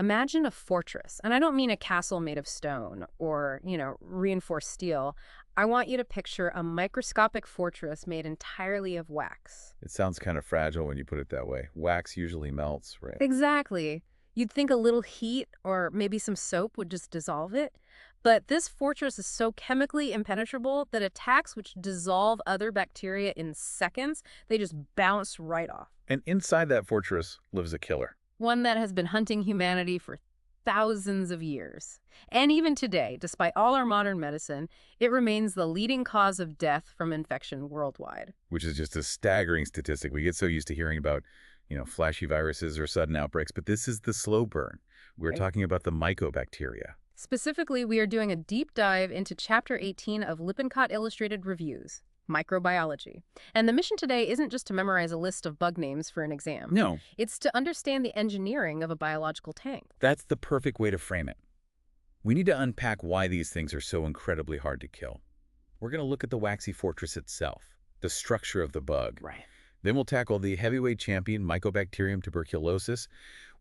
Imagine a fortress, and I don't mean a castle made of stone or, reinforced steel. I want you to picture a microscopic fortress made entirely of wax. It sounds kind of fragile when you put it that way. Wax usually melts, right? Exactly. You'd think a little heat or maybe some soap would just dissolve it. But this fortress is so chemically impenetrable that attacks which dissolve other bacteria in seconds, they just bounce right off. And inside that fortress lives a killer. One that has been hunting humanity for thousands of years. And even today, despite all our modern medicine, it remains the leading cause of death from infection worldwide. Which is just a staggering statistic. We get so used to hearing about, flashy viruses or sudden outbreaks, but this is the slow burn. We're Right. talking about the mycobacteria. Specifically, we are doing a deep dive into Chapter 18 of Lippincott Illustrated Reviews, Microbiology. And the mission today isn't just to memorize a list of bug names for an exam. No, It's to understand the engineering of a biological tank. that's the perfect way to frame it. We need to unpack why these things are so incredibly hard to kill. We're going to look at the waxy fortress itself, the structure of the bug. Right. Then we'll tackle the heavyweight champion, Mycobacterium tuberculosis.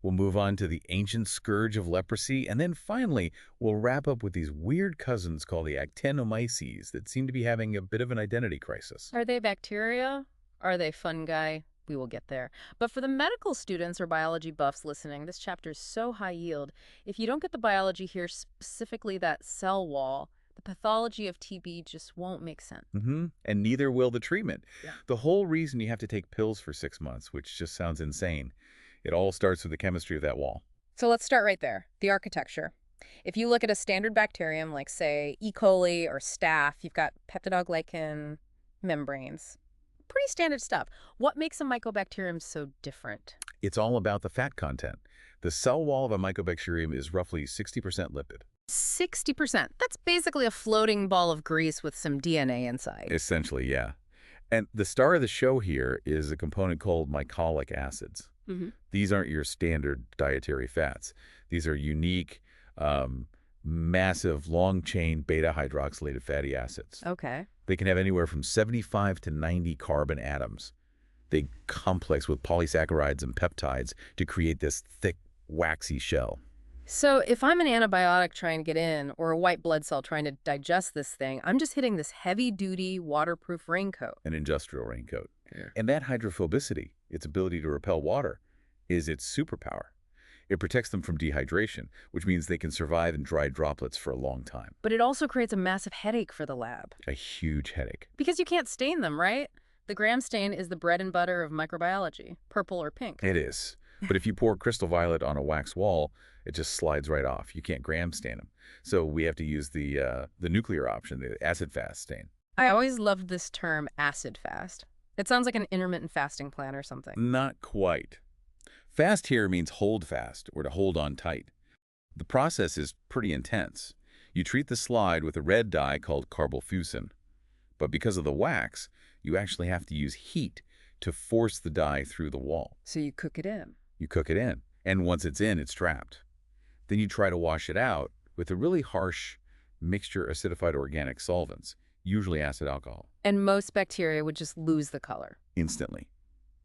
We'll move on to the ancient scourge of leprosy. And then finally, we'll wrap up with these weird cousins called the Actinomyces that seem to be having a bit of an identity crisis. Are they bacteria? Are they fungi? We will get there. But for the medical students or biology buffs listening, this chapter is so high yield. If you don't get the biology here, specifically that cell wall, the pathology of TB just won't make sense. And neither will the treatment. Yeah. The whole reason you have to take pills for 6 months, which just sounds insane, it all starts with the chemistry of that wall. So let's start right there, the architecture. If you look at a standard bacterium like, say, E. coli or staph, you've got peptidoglycan membranes. Pretty standard stuff. What makes a mycobacterium so different? It's all about the fat content. The cell wall of a mycobacterium is roughly 60% lipid. 60%. That's basically a floating ball of grease with some DNA inside. Essentially, yeah. And the star of the show here is a component called mycolic acids. These aren't your standard dietary fats. These are unique, massive, long-chain beta-hydroxylated fatty acids. Okay. They can have anywhere from 75 to 90 carbon atoms. They complex with polysaccharides and peptides to create this thick, waxy shell. So if I'm an antibiotic trying to get in or a white blood cell trying to digest this thing, I'm just hitting this heavy-duty, waterproof raincoat. An industrial raincoat. Yeah. And that hydrophobicity, its ability to repel water, is its superpower. It protects them from dehydration, which means they can survive in dry droplets for a long time. But it also creates a massive headache for the lab. A huge headache. Because you can't stain them, right? The gram stain is the bread and butter of microbiology, purple or pink. It is. But if you pour crystal violet on a wax wall, it just slides right off. You can't gram stain them. So we have to use the nuclear option, the acid-fast stain. I always loved this term, acid fast. It sounds like an intermittent fasting plan or something. Not quite. Fast here means hold fast, or to hold on tight. The process is pretty intense. You treat the slide with a red dye called carbolfusin. But because of the wax, you actually have to use heat to force the dye through the wall. So you cook it in. You cook it in, and once it's in, it's trapped. Then you try to wash it out with a really harsh mixture of acidified organic solvents, usually acid alcohol, And most bacteria would just lose the color. instantly.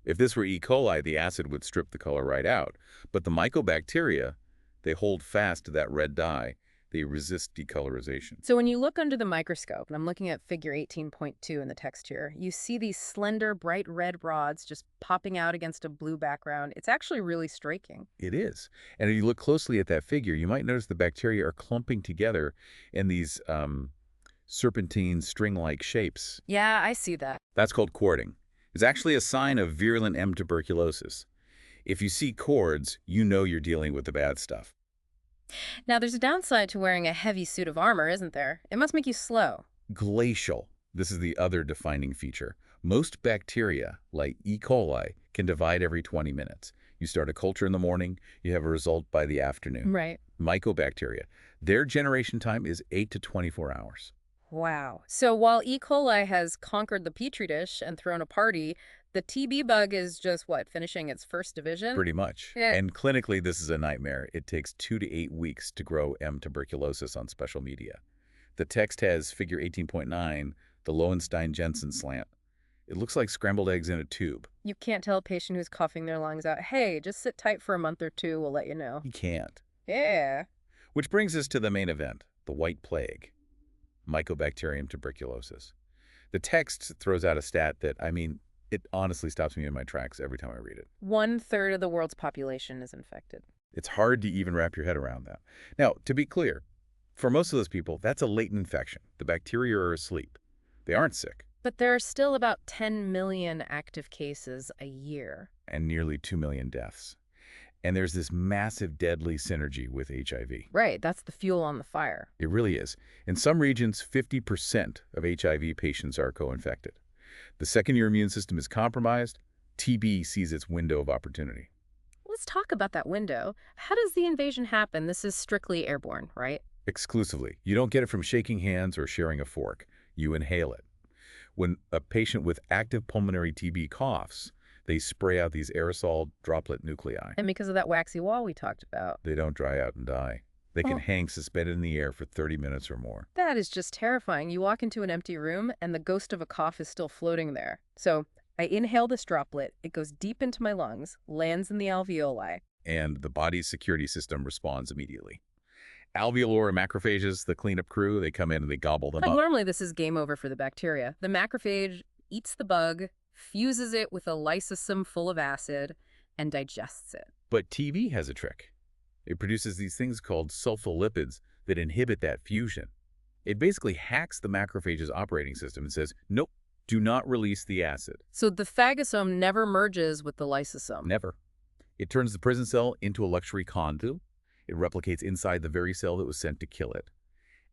If this were E. coli, the acid would strip the color right out. But the mycobacteria, they hold fast to that red dye. They resist decolorization. So when you look under the microscope, and I'm looking at figure 18.2 in the text here, you see these slender, bright red rods just popping out against a blue background. It's actually really striking. It is. And if you look closely at that figure, you might notice the bacteria are clumping together in these serpentine string-like shapes. Yeah, I see that. That's called cording. It's actually a sign of virulent M. tuberculosis. If you see cords, you know you're dealing with the bad stuff. Now, there's a downside to wearing a heavy suit of armor, isn't there? It must make you slow. Glacial. This is the other defining feature. Most bacteria, like E. coli, can divide every 20 minutes. You start a culture in the morning, you have a result by the afternoon. Right. Mycobacteria, their generation time is 8 to 24 hours. Wow. So while E. coli has conquered the petri dish and thrown a party, the TB bug is just, what, finishing its first division? Pretty much. Yeah. And clinically, this is a nightmare. It takes 2 to 8 weeks to grow M. tuberculosis on special media. The text has figure 18.9, the Lowenstein-Jensen slant. It looks like scrambled eggs in a tube. You can't tell a patient who's coughing their lungs out, hey, just sit tight for a month or two, we'll let you know. You can't. Yeah. Which brings us to the main event, the white plague, Mycobacterium tuberculosis. The text throws out a stat that, it honestly stops me in my tracks every time I read it. 1/3 of the world's population is infected. It's hard to even wrap your head around that. Now, to be clear, for most of those people, that's a latent infection. The bacteria are asleep. They aren't sick. But there are still about 10 million active cases a year. And nearly 2 million deaths. And there's this massive deadly synergy with HIV. Right, that's the fuel on the fire. It really is. In some regions, 50% of HIV patients are co-infected. The second your immune system is compromised, TB sees its window of opportunity. Let's talk about that window. How does the invasion happen? This is strictly airborne, right? Exclusively. You don't get it from shaking hands or sharing a fork. You inhale it. When a patient with active pulmonary TB coughs, they spray out these aerosol droplet nuclei. And because of that waxy wall we talked about. They don't dry out and die. They can hang suspended in the air for 30 minutes or more. That is just terrifying. You walk into an empty room and the ghost of a cough is still floating there. So I inhale this droplet, it goes deep into my lungs, lands in the alveoli. And the body's security system responds immediately. Alveolar macrophages, the cleanup crew, they come in and they gobble them But up. normally this is game over for the bacteria. The macrophage eats the bug, fuses it with a lysosome full of acid, and digests it. But TB has a trick. It produces these things called sulfolipids that inhibit that fusion. It basically hacks the macrophage's operating system and says, nope, do not release the acid. So the phagosome never merges with the lysosome. Never. It turns the prison cell into a luxury condo. It replicates inside the very cell that was sent to kill it.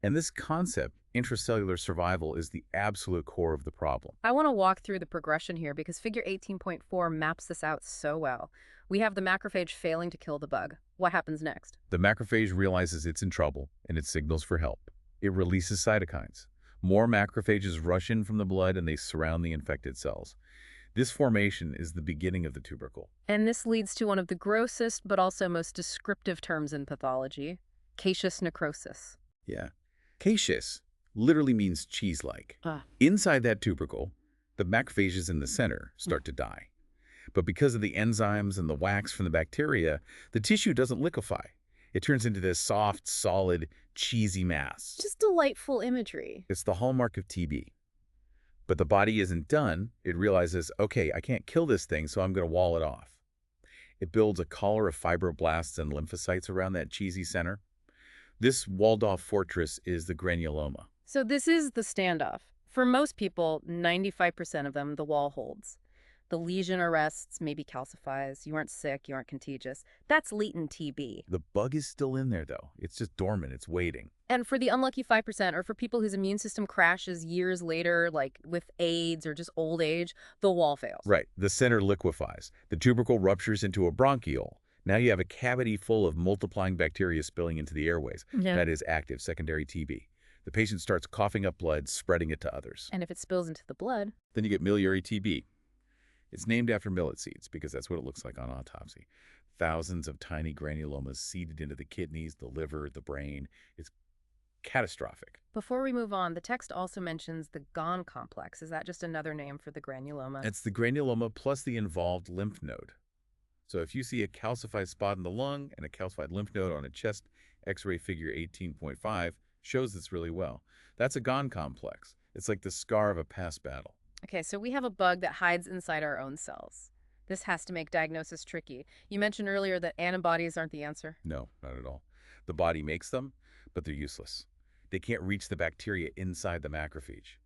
And this concept, intracellular survival, is the absolute core of the problem. I want to walk through the progression here because figure 18.4 maps this out so well. We have the macrophage failing to kill the bug. What happens next? The macrophage realizes it's in trouble and it signals for help. It releases cytokines. More macrophages rush in from the blood and they surround the infected cells. This formation is the beginning of the tubercle. And this leads to one of the grossest but also most descriptive terms in pathology, caseous necrosis. Yeah. Caseous literally means cheese-like. Ah. Inside that tubercle, the macrophages in the center start to die. But because of the enzymes and the wax from the bacteria, the tissue doesn't liquefy. It turns into this soft, solid, cheesy mass. Just delightful imagery. It's the hallmark of TB. But the body isn't done. It realizes, okay, I can't kill this thing, so I'm going to wall it off. It builds a collar of fibroblasts and lymphocytes around that cheesy center. This walled-off fortress is the granuloma. So this is the standoff. For most people, 95% of them, the wall holds. The lesion arrests, maybe calcifies. You aren't sick, you aren't contagious. That's latent TB. The bug is still in there, though. It's just dormant. It's waiting. And for the unlucky 5%, or for people whose immune system crashes years later, like with AIDS or just old age, the wall fails. Right. The center liquefies. The tubercle ruptures into a bronchiole. Now you have a cavity full of multiplying bacteria spilling into the airways. Yeah. That is active secondary TB. The patient starts coughing up blood, spreading it to others. And if it spills into the blood... Then you get miliary TB. It's named after millet seeds because that's what it looks like on autopsy. Thousands of tiny granulomas seeded into the kidneys, the liver, the brain. It's catastrophic. Before we move on, the text also mentions the Gone complex. Is that just another name for the granuloma? It's the granuloma plus the involved lymph node. So if you see a calcified spot in the lung and a calcified lymph node on a chest, X-ray figure 18.5 shows this really well. That's a Gone complex. It's like the scar of a past battle. Okay, so we have a bug that hides inside our own cells. This has to make diagnosis tricky. You mentioned earlier that antibodies aren't the answer. No, not at all. The body makes them, but they're useless. They can't reach the bacteria inside the macrophage.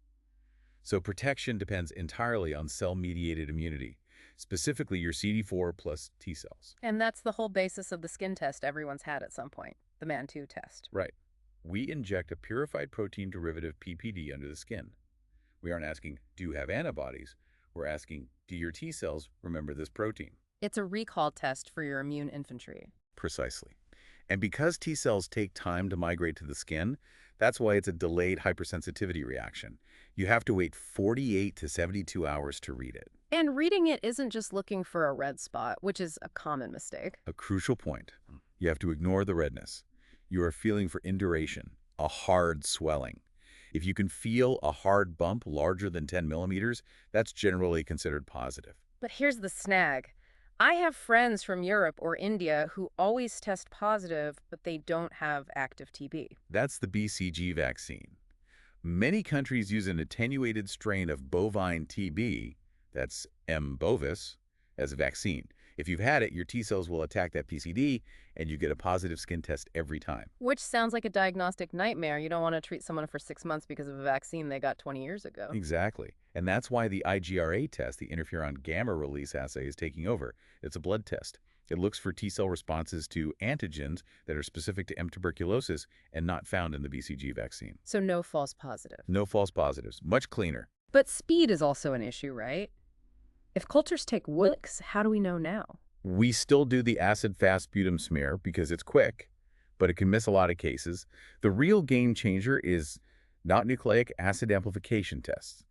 So protection depends entirely on cell-mediated immunity, specifically your CD4 plus T cells. And that's the whole basis of the skin test everyone's had at some point, the Mantoux test. Right. We inject a purified protein derivative PPD under the skin. We aren't asking, do you have antibodies? We're asking, do your T cells remember this protein? It's a recall test for your immune infantry. Precisely. And because T cells take time to migrate to the skin, that's why it's a delayed hypersensitivity reaction. You have to wait 48 to 72 hours to read it. And reading it isn't just looking for a red spot, which is a common mistake. A crucial point. You have to ignore the redness. You are feeling for induration, a hard swelling. If you can feel a hard bump larger than 10 millimeters, that's generally considered positive. But here's the snag. I have friends from Europe or India who always test positive, but they don't have active TB. That's the BCG vaccine. Many countries use an attenuated strain of bovine TB, that's M. bovis, as a vaccine. If you've had it, your T cells will attack that PCD, and you get a positive skin test every time. Which sounds like a diagnostic nightmare. You don't want to treat someone for 6 months because of a vaccine they got 20 years ago. Exactly. And that's why the IGRA test, the interferon-gamma release assay, is taking over. It's a blood test. It looks for T cell responses to antigens that are specific to M. tuberculosis and not found in the BCG vaccine. So no false positive. No false positives. Much cleaner. But speed is also an issue, right? If cultures take weeks, how do we know now? We still do the acid-fast sputum smear because it's quick, but it can miss a lot of cases. The real game changer is not nucleic acid amplification tests,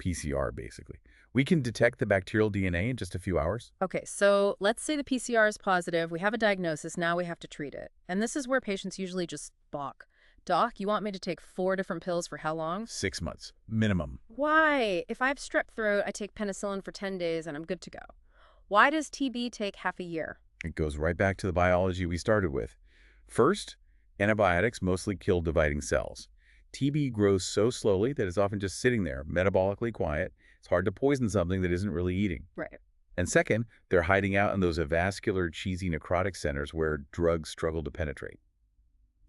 PCR basically. We can detect the bacterial DNA in just a few hours. Okay, so let's say the PCR is positive, we have a diagnosis, now we have to treat it. And this is where patients usually just balk. Doc, you want me to take 4 different pills for how long? 6 months, minimum. Why? If I have strep throat, I take penicillin for 10 days and I'm good to go. Why does TB take half a year? It goes right back to the biology we started with. First, antibiotics mostly kill dividing cells. TB grows so slowly that it's often just sitting there, metabolically quiet. It's hard to poison something that isn't really eating. Right. And second, they're hiding out in those avascular, cheesy necrotic centers where drugs struggle to penetrate.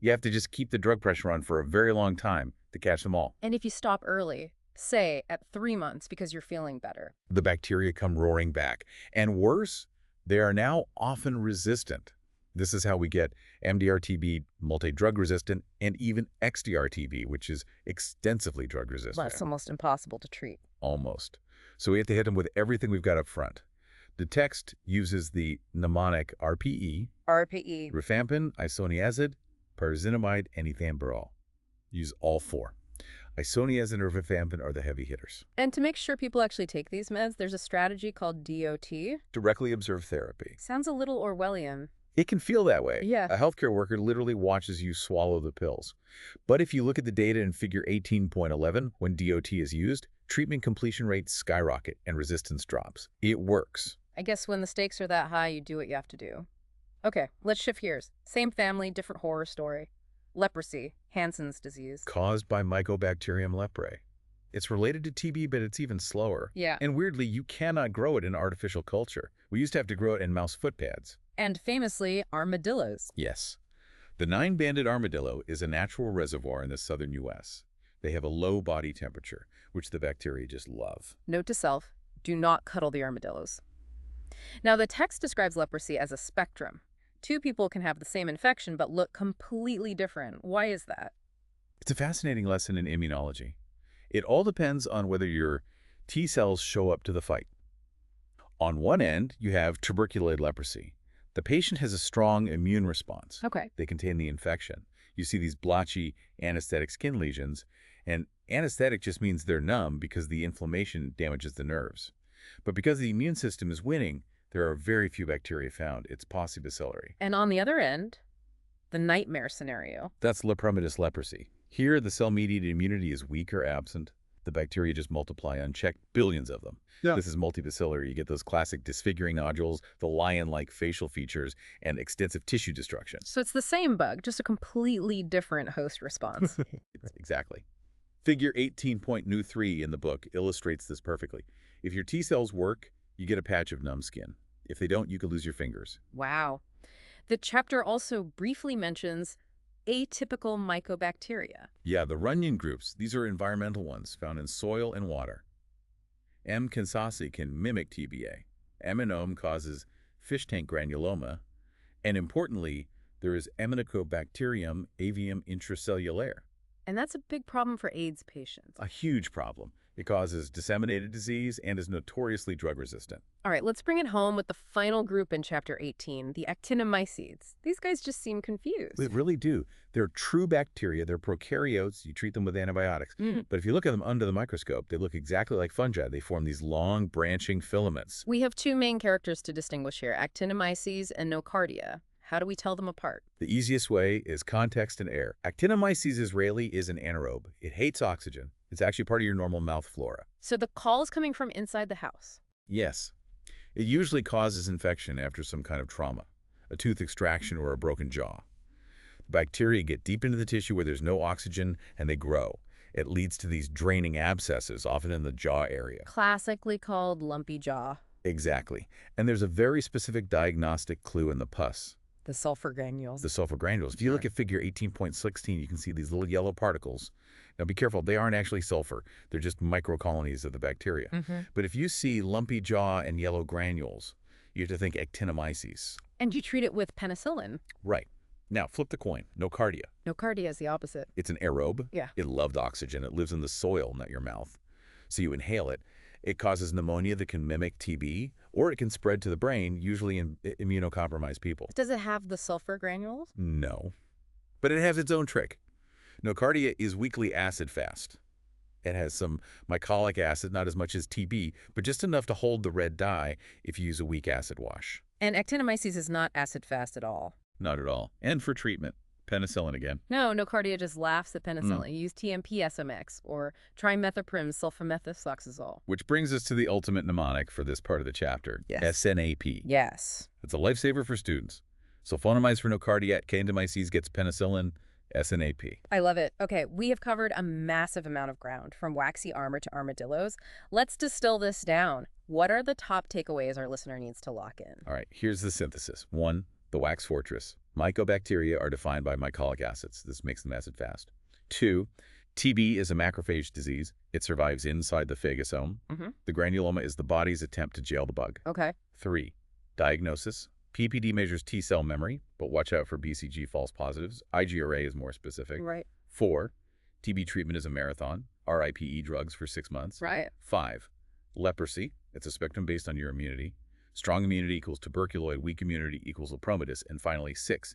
You have to just keep the drug pressure on for a very long time to catch them all. And if you stop early, say at 3 months because you're feeling better, The bacteria come roaring back. And worse, they are now often resistant. This is how we get MDR-TB, multi-drug resistant, and even XDR-TB, which is extensively drug resistant. that's almost impossible to treat. Almost. So we have to hit them with everything we've got up front. The text uses the mnemonic RPE, RPE. rifampin, isoniazid, pyrazinamide, and ethamburol. Use all 4. Isoniazid and rifampin are the heavy hitters. And to make sure people actually take these meds, there's a strategy called DOT. Directly observed therapy. Sounds a little Orwellian. It can feel that way. Yeah. A healthcare worker literally watches you swallow the pills. But if you look at the data in figure 18.11, when DOT is used, treatment completion rates skyrocket and resistance drops. It works. I guess when the stakes are that high, you do what you have to do. Okay, let's shift gears. Same family, different horror story. Leprosy, Hansen's disease. Caused by Mycobacterium leprae. It's related to TB, but it's even slower. Yeah. And weirdly, you cannot grow it in artificial culture. We used to have to grow it in mouse foot pads. And famously, armadillos. Yes. The 9-banded armadillo is a natural reservoir in the southern U.S. They have a low body temperature, which the bacteria just love. Note to self, do not cuddle the armadillos. Now, the text describes leprosy as a spectrum. 2 people can have the same infection but look completely different. Why is that? It's a fascinating lesson in immunology. It all depends on whether your T cells show up to the fight. On one end, you have tuberculoid leprosy. The patient has a strong immune response. Okay. They contain the infection. You see these blotchy anesthetic skin lesions, and anesthetic just means they're numb because the inflammation damages the nerves. But because the immune system is winning, there are very few bacteria found. It's paucibacillary. And on the other end, the nightmare scenario. That's lepromatous leprosy. Here, the cell-mediated immunity is weak or absent. The bacteria just multiply unchecked, billions of them. Yeah. This is multibacillary. You get those classic disfiguring nodules, the lion-like facial features, and extensive tissue destruction. So it's the same bug, just a completely different host response. Exactly. Figure 18.3 in the book illustrates this perfectly. If your T cells work, you get a patch of numb skin. If they don't, you could lose your fingers. Wow. The chapter also briefly mentions atypical mycobacteria. Yeah, the Runyon groups, these are environmental ones found in soil and water. M. caseous can mimic TBA. Aminome causes fish tank granuloma. And importantly, there is Mycobacterium avium intracellular, And that's a big problem for AIDS patients. a huge problem. It causes disseminated disease and is notoriously drug resistant. All right, let's bring it home with the final group in Chapter 18, the Actinomyces. These guys just seem confused. They really do. They're true bacteria. They're prokaryotes. You treat them with antibiotics. But if you look at them under the microscope, they look exactly like fungi. They form these long, branching filaments. We have 2 main characters to distinguish here, Actinomyces and Nocardia. How do we tell them apart? The easiest way is context and air. Actinomyces israeli is an anaerobe. It hates oxygen. It's actually part of your normal mouth flora. So the call is coming from inside the house. Yes. It usually causes infection after some kind of trauma, a tooth extraction or a broken jaw. Bacteria get deep into the tissue where there's no oxygen and they grow. It leads to these draining abscesses, often in the jaw area. Classically called lumpy jaw. Exactly. And there's a very specific diagnostic clue in the pus, The sulfur granules. the sulfur granules. If you look at figure 18.16, you can see these little yellow particles. Now be careful, they aren't actually sulfur. They're just microcolonies of the bacteria. But if you see lumpy jaw and yellow granules, you have to think Actinomyces. And you treat it with penicillin. Right. Now flip the coin. Nocardia. Nocardia is the opposite. It's an aerobe. Yeah. It loved oxygen. It lives in the soil, not your mouth. So you inhale it. It causes pneumonia that can mimic TB, or it can spread to the brain, usually in immunocompromised people. Does it have the sulfur granules? No. But it has its own trick. Nocardia is weakly acid-fast. It has some mycolic acid, not as much as TB, but just enough to hold the red dye if you use a weak acid wash. And Actinomyces is not acid-fast at all. Not at all. And for treatment, penicillin again. No, Nocardia just laughs at penicillin. Use TMP-SMX or trimethoprim sulfamethoxazole. Which brings us to the ultimate mnemonic for this part of the chapter, Yes. SNAP. Yes. It's a lifesaver for students. Sulfonamides for Nocardia, Actinomyces gets penicillin, SNAP. I love it. Okay, we have covered a massive amount of ground, from waxy armor to armadillos. Let's distill this down. What are the top takeaways our listener needs to lock in? All right, here's the synthesis. 1, the wax fortress. Mycobacteria are defined by mycolic acids. This makes them acid-fast. 2, TB is a macrophage disease. It survives inside the phagosome. The granuloma is the body's attempt to jail the bug. Okay. 3, diagnosis. PPD measures T-cell memory, but watch out for BCG false positives. IgRA is more specific. Right. 4, TB treatment is a marathon. RIPE drugs for 6 months. Right. 5, leprosy. It's a spectrum based on your immunity. Strong immunity equals tuberculoid, weak immunity equals lepromatous. And finally, 6,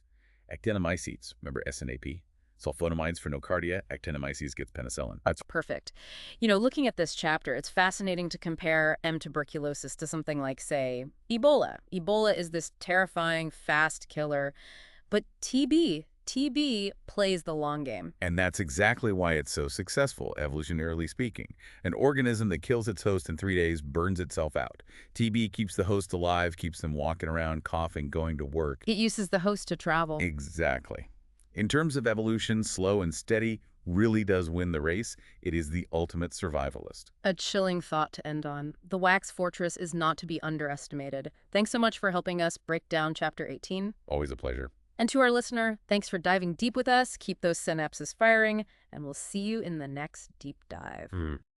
Actinomycetes. Remember SNAP? Sulfonamides for Nocardia, Actinomyces gets penicillin. That's Perfect. You know, looking at this chapter, it's fascinating to compare M. tuberculosis to something like, say, Ebola. Ebola is this terrifying, fast killer. But TB plays the long game. And that's exactly why it's so successful, evolutionarily speaking. An organism that kills its host in 3 days burns itself out. TB keeps the host alive, keeps them walking around, coughing, going to work. It uses the host to travel. Exactly. In terms of evolution, slow and steady really does win the race. It is the ultimate survivalist. A chilling thought to end on. The wax fortress is not to be underestimated. Thanks so much for helping us break down Chapter 18. Always a pleasure. And to our listener, thanks for diving deep with us. Keep those synapses firing, and we'll see you in the next deep dive.